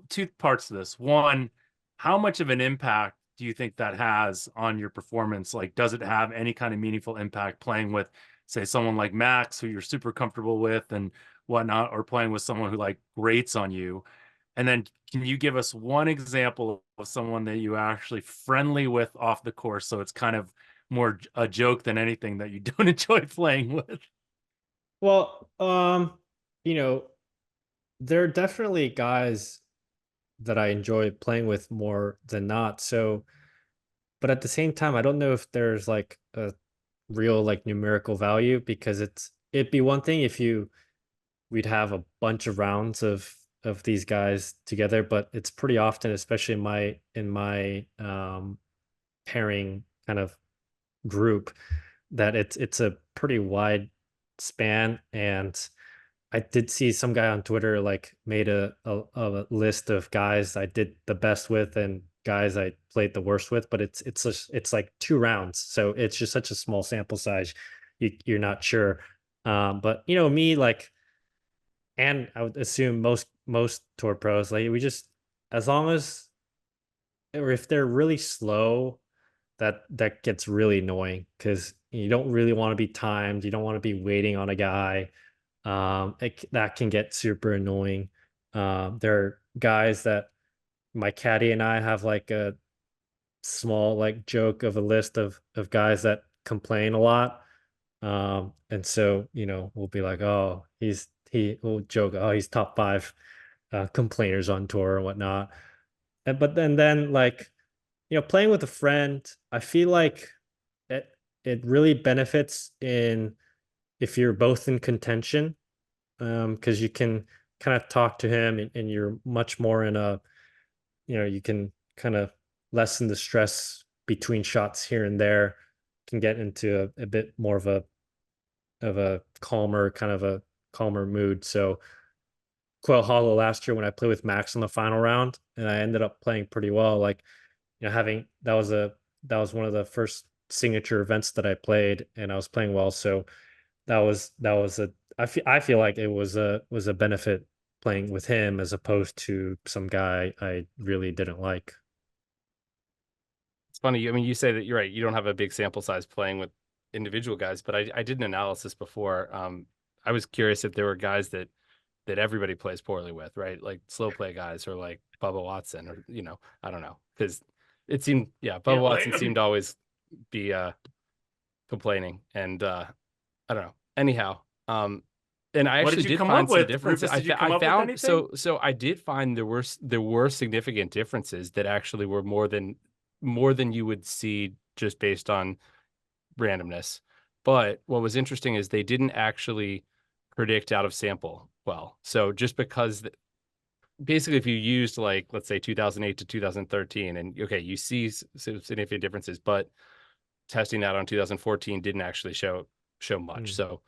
S1: two parts to this. One, how much of an impact do you think that has on your performance? Like, does it have any kind of meaningful impact playing with, say, someone like Max, who you're super comfortable with and whatnot, or playing with someone who like grates on you? And then can you give us one example of someone that you are actually friendly with off the course? So it's kind of more a joke than anything that you don't enjoy playing with.
S3: Well, you know, there are definitely guys that I enjoy playing with more than not. So, but at the same time, I don't know if there's like a real like numerical value, because it'd be one thing if we'd have a bunch of rounds of these guys together, but it's pretty often, especially in my pairing kind of group, that it's a pretty wide span. And I did see some guy on Twitter like made a list of guys I did the best with and guys I played the worst with, but it's like 2 rounds, so it's just such a small sample size. You're not sure. But me, like, and I would assume most tour pros, like, we just, as long as, or if they're really slow, that gets really annoying, because you don't really want to be timed. You don't want to be waiting on a guy. That can get super annoying. There are guys that my caddy and I have like a small like joke of a list of guys that complain a lot. And so, we'll be like, oh, we'll joke, oh, he's top five complainers on tour and whatnot. But then like, playing with a friend, I feel like it really benefits in if you're both in contention, because you can kind of talk to him, and you're much more in a, you can kind of lessen the stress between shots here and there, can get into a bit more of a calmer mood. So Quail Hollow last year when I played with Max in the final round, and I ended up playing pretty well. Like, having that was one of the first signature events that I played, and I was playing well. So that was a I feel like it was a benefit playing with him as opposed to some guy I really didn't like.
S2: It's funny. I mean, you say that you're right. You don't have a big sample size playing with individual guys, but I did an analysis before. I was curious if there were guys that everybody plays poorly with, right? Like slow play guys, or like Bubba Watson, or I don't know, because it seemed, yeah, Bubba Watson seemed to always be complaining, and I don't know. Anyhow, and I actually did find some differences. I found so I did find there were significant differences that actually were more than you would see just based on randomness. But what was interesting is they didn't actually predict out of sample well. So just because basically if you used, like, let's say 2008 to 2013, and okay, you see significant differences, but testing that on 2014 didn't actually show much. So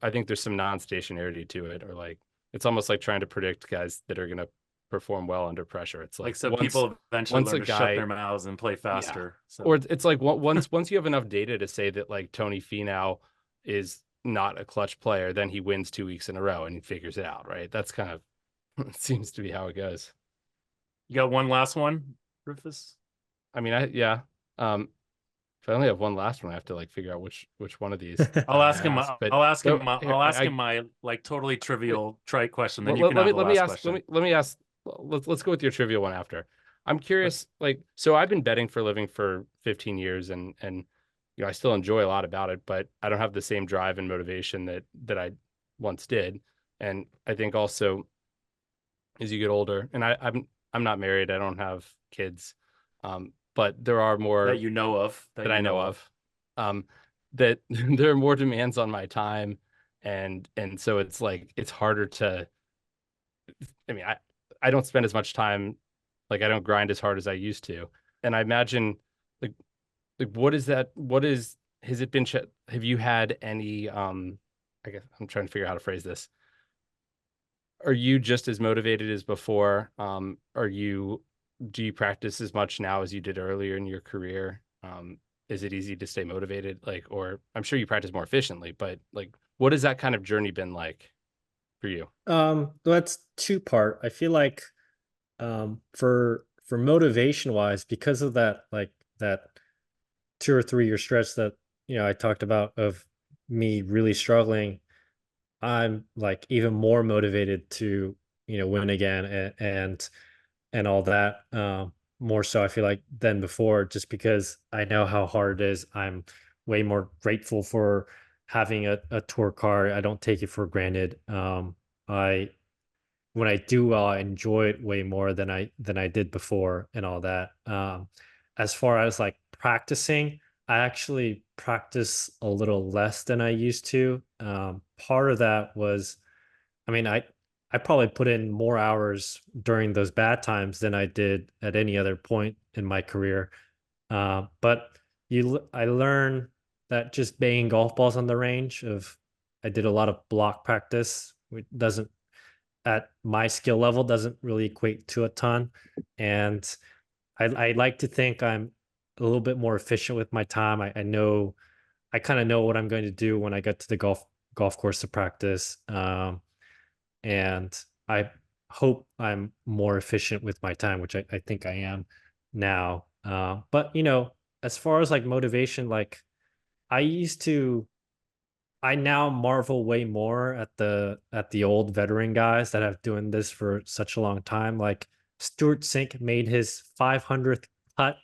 S2: I think there's some non-stationarity to it, or like it's almost like trying to predict guys that are going to perform well under pressure. It's like
S1: so people eventually learn to shut their mouths and play faster.
S2: Yeah. Or it's like once you have enough data to say that like Tony Finau is not a clutch player, then he wins 2 weeks in a row and he figures it out, right? That's kind of it seems to be how it goes.
S1: You got one last one, Rufus?
S2: I mean, yeah. If I only have one last one, I have to like figure out which one of these.
S1: I'll ask him. I'll ask him my like totally trivial trite question. Then you can have the last question.
S2: Let me ask. Let's go with your trivial one after. I'm curious. Like, so I've been betting for a living for 15 years, and I still enjoy a lot about it, but I don't have the same drive and motivation that I once did. And I think also as you get older, and I'm not married, I don't have kids, but there are more
S1: that you know of
S2: that I know of. That there are more demands on my time, and so it's like it's harder to. I mean, I don't spend as much time, like I don't grind as hard as I used to, and I imagine like what is that? What is has it been? Have you had any? I guess I'm trying to figure out how to phrase this. Are you just as motivated as before? Do you practice as much now as you did earlier in your career? Is it easy to stay motivated? Like, or I'm sure you practice more efficiently, but like, what has that kind of journey been like for you?
S3: That's two-part. I feel like for motivation wise, because of that 2 or 3 year stretch that I talked about of me really struggling, I'm like even more motivated to win again, and all that. More so, I feel like, than before, just because I know how hard it is. I'm way more grateful for having a tour car. I don't take it for granted. I When I do well, I enjoy it way more than I did before, and all that. As far as like practicing, I actually practice a little less than I used to. Part of that was, I mean, I probably put in more hours during those bad times than I did at any other point in my career. But I learned that just banging golf balls on the range of, I did a lot of block practice, which doesn't, at my skill level, doesn't really equate to a ton. And I like to think I'm a little bit more efficient with my time. I kind of know what I'm going to do when I get to the golf course to practice. And I hope I'm more efficient with my time, which I think I am now. But as far as like motivation, like I used to, I now marvel way more at the old veteran guys that have doing this for such a long time. Like Stuart Sink made his 500th cut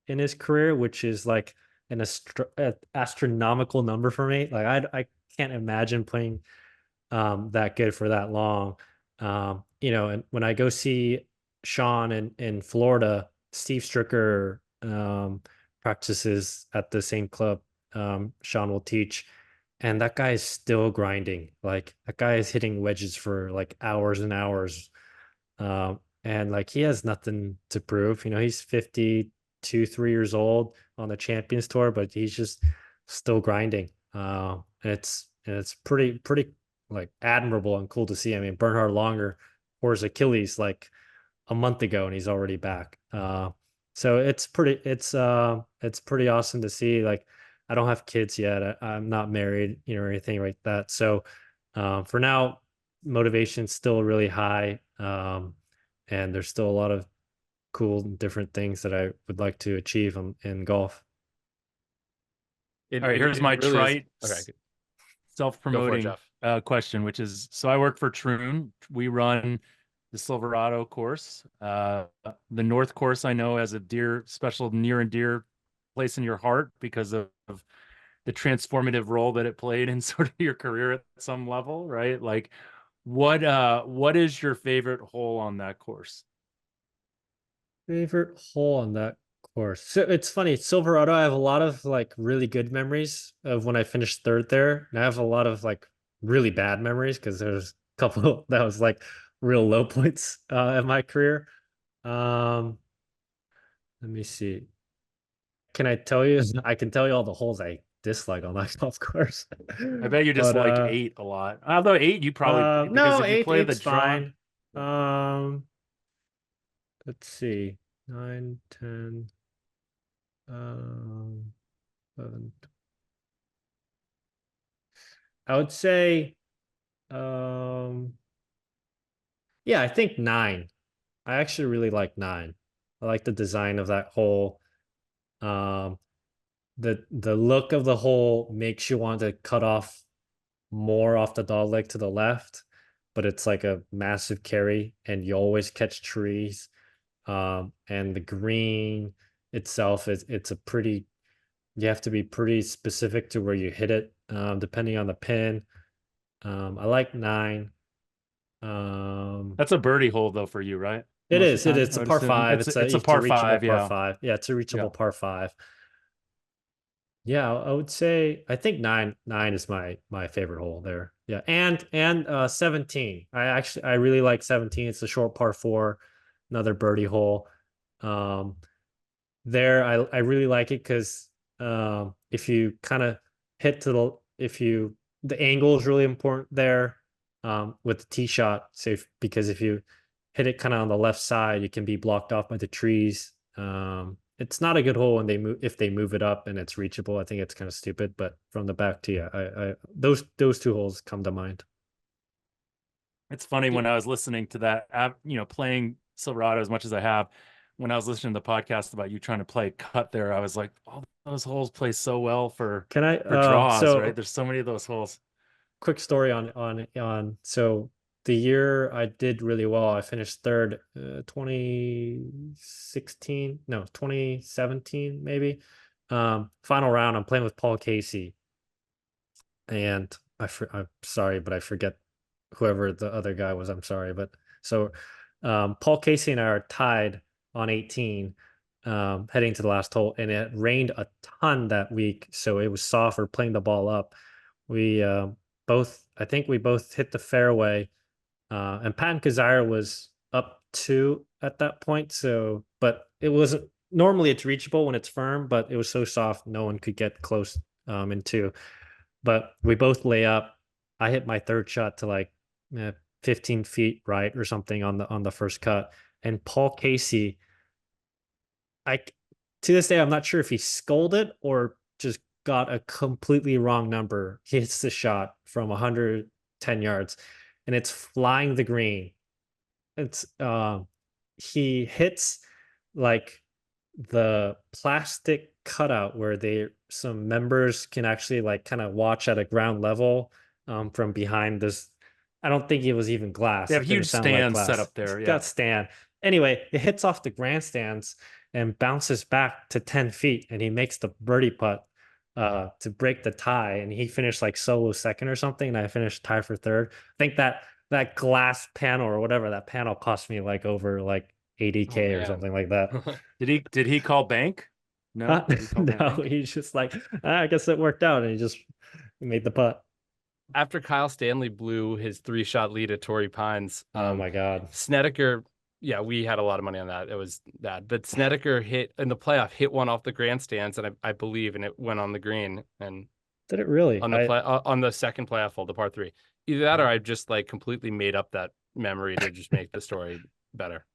S3: in his career, which is like an astronomical number for me. Like I can't imagine playing that good for that long. And when I go see Sean in Florida, Steve Stricker practices at the same club Sean will teach, and that guy is still grinding. Like that guy is hitting wedges for like hours and hours. And like he has nothing to prove. He's 52, 3 years old on the Champions Tour, but he's just still grinding. It's pretty like admirable and cool to see. I mean, Bernhard Longer tore his Achilles like a month ago, and he's already back. So it's pretty awesome to see. Like, I don't have kids yet. I'm not married, or anything like that. So for now, motivation's still really high. And there's still a lot of cool different things that I would like to achieve in golf.
S1: All right, here's my
S2: really
S1: trite
S2: okay.
S1: self-promoting question, which is, so I work for Troon. We run the Silverado course. The North course I know has a special near and dear place in your heart because of the transformative role that it played in sort of your career at some level, right? Like, what is your favorite hole on that course?
S3: Favorite hole on that course. So it's funny, Silverado, I have a lot of like really good memories of when I finished third there. And I have a lot of like really bad memories because there's a couple that was like real low points in my career. Um, let me see. Can I tell you? I can tell you all the holes I dislike on that golf course.
S1: I bet you just
S3: But
S1: like 8 a lot. Although 8, you probably, because
S3: no,
S1: if you play the
S3: eight's
S1: draw,
S3: fine. Um, let's see. 9, 10, 11. I would say, um, yeah, I think 9. I actually really like 9. I like the design of that hole. Um, the look of the hole makes you want to cut off more off the dog leg to the left, but it's like a massive carry, and you always catch trees. And the green itself it's a pretty, you have to be pretty specific to where you hit it, depending on the pin. I like 9. Um,
S1: that's a birdie hole though for you, right?
S3: it
S1: Most of
S3: is,
S1: the
S3: it
S1: time,
S3: is. It's
S1: I
S3: a
S1: would
S3: par
S1: assume
S3: five.
S1: it's a
S3: It's a
S1: par
S3: reachable
S1: 5,
S3: par
S1: yeah.
S3: five. Yeah, it's a
S1: Yeah.
S3: reachable par five. Yeah, I would say I think nine is my favorite hole there. Yeah, and 17. I really like 17. It's a short par four, another birdie hole. Um, there I really like it because if you kind of hit to the if you the angle is really important there, with the tee shot. Because if you hit it kind of on the left side, you can be blocked off by the trees. It's not a good hole when they move if they move it up and it's reachable. I think it's kind of stupid, but from the back tee, I those two holes come to mind.
S1: It's funny when I was listening to that, playing Silverado as much as I have, when I was listening to the podcast about you trying to play cut there, I was like, all those holes play so well for
S3: Can I
S1: draws, right?
S3: so
S1: There's so many of those holes.
S3: quick story on so the year I did really well, I finished third, 2016, no, 2017 maybe. Final round, I'm playing with Paul Casey, and I'm sorry, but I forget whoever the other guy was. I'm sorry, but so Paul Casey and I are tied on 18, heading to the last hole, and it rained a ton that week, so it was soft. We're playing the ball up. We I think we both hit the fairway, and Patton Kazire was up 2 at that point. So, but it wasn't, normally it's reachable when it's firm, but it was so soft no one could get close in 2. But we both lay up. I hit my third shot to like 15 feet right or something on the first cut, and Paul Casey, I to this day I'm not sure if he scolded or just got a completely wrong number. He hits the shot from 110 yards, and it's flying the green. It's he hits like the plastic cutout where some members can actually like kind of watch at a ground level, from behind this. I don't think it was even
S1: They
S3: glass.
S1: have
S3: It didn't
S1: huge
S3: sound like
S1: stands set
S3: glass.
S1: up there. Yeah.
S3: Got stand. Anyway, it hits off the grandstands and bounces back to 10 feet, and he makes the birdie putt to break the tie, and he finished like solo second or something, and I finished tie for third. I think that glass panel or whatever, that panel cost me like over like
S2: Oh
S3: 80K or
S2: man.
S3: something like that.
S1: Did he call bank? No, he called
S3: No,
S1: anything?
S3: he's just like, I guess it worked out, and he just made the putt.
S2: After Kyle Stanley blew his 3-shot lead at Torrey Pines,
S3: Oh my God.
S2: Snedeker, yeah, we had a lot of money on that. It was bad. But Snedeker hit in the playoff, hit one off the grandstands, and I believe, and it went on the green and
S3: Did it really?
S2: on the second playoff hole, the par 3. Either that or I just like completely made up that memory to just make the story better.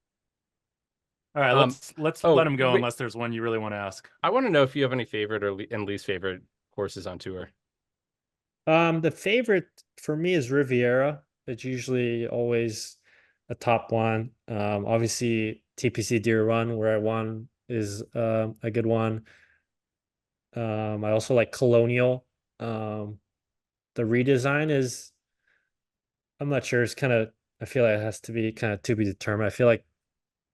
S1: All right, let's let him go unless there's one you really want to ask.
S2: I want to know if you have any favorite and least favorite courses on tour.
S3: The favorite for me is Riviera. It's usually always a top one. Obviously TPC Deer Run, where I won, is a good one. I also like Colonial. The redesign is, I'm not sure. It's kind of, I feel like it has to be kind of to be determined. I feel like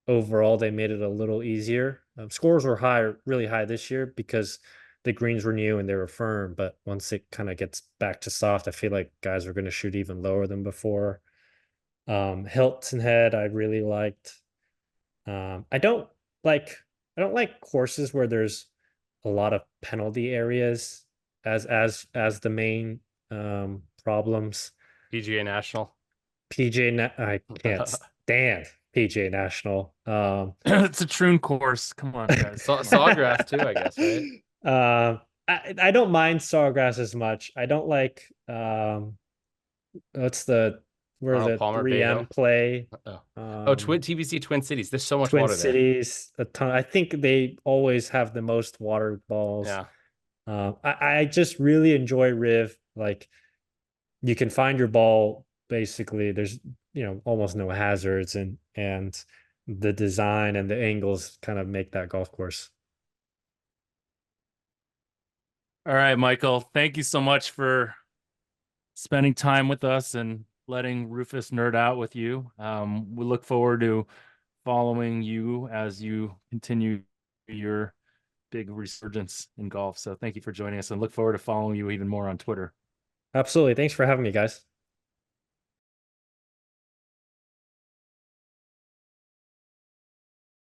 S3: overall they made it a little easier. Scores were high, really high this year because the greens were new and they were firm. But once it kind of gets back to soft, I feel like guys are going to shoot even lower than before. Hilton Head, I really liked. I don't like courses where there's a lot of penalty areas as the main problems.
S2: PGA National.
S3: I can't stand PGA National.
S1: It's a Troon course. Come on, guys.
S2: Sawgrass too, I guess, right?
S3: I don't mind Sawgrass as much. I don't like what's the where
S2: Arnold
S3: the
S2: Palmer,
S3: 3M play.
S2: TBC Twin Cities. There's so much
S3: Twin
S2: water
S3: Cities, a ton. I think they always have the most water balls.
S2: there.
S3: I just really enjoy Riv. Like, you can find your ball basically. There's almost no hazards, and the design and the angles kind of make that golf course.
S1: All right, Michael. Thank you so much for spending time with us and letting Rufus nerd out with you. We look forward to following you as you continue your big resurgence in golf. So thank you for joining us, and look forward to following you even more on Twitter.
S3: Absolutely. Thanks for having me, guys.